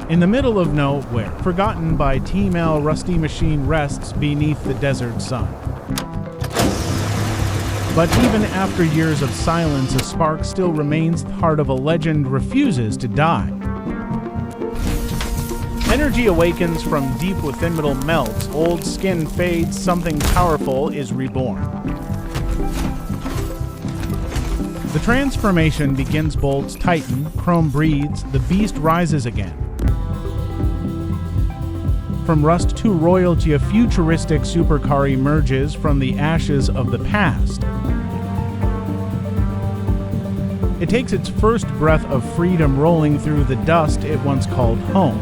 In the middle of nowhere, forgotten by T-Mail, Rusty Machine rests beneath the desert sun. But even after years of silence, a spark still remains. The heart of a legend refuses to die. Energy awakens from deep within, middle melts, old skin fades, something powerful is reborn. The transformation begins, bolts tighten, chrome breathes, the beast rises again. From rust to royalty, a futuristic supercar emerges from the ashes of the past. It takes its first breath of freedom, rolling through the dust it once called home.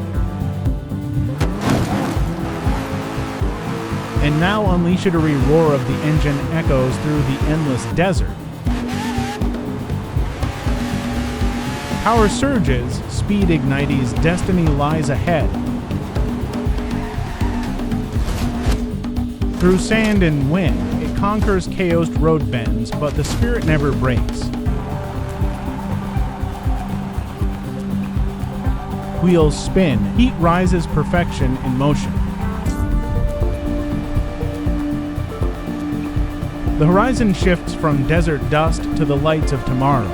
And now a roar of the engine echoes through the endless desert. Power surges, speed ignites, destiny lies ahead. Through sand and wind, it conquers chaos, road bends, but the spirit never breaks. Wheels spin, heat rises, perfection in motion. The horizon shifts from desert dust to the lights of tomorrow.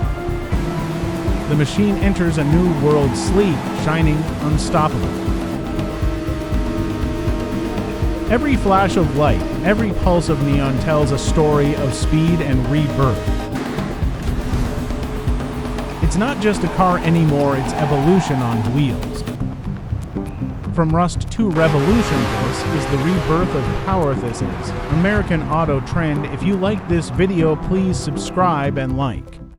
The machine enters a new world, sleek, shining, unstoppable. Every flash of light, every pulse of neon tells a story of speed and rebirth. It's not just a car anymore, it's evolution on wheels. From rust to revolution, this is the rebirth of power. This is American AutoTrend. If you like this video, please subscribe and like.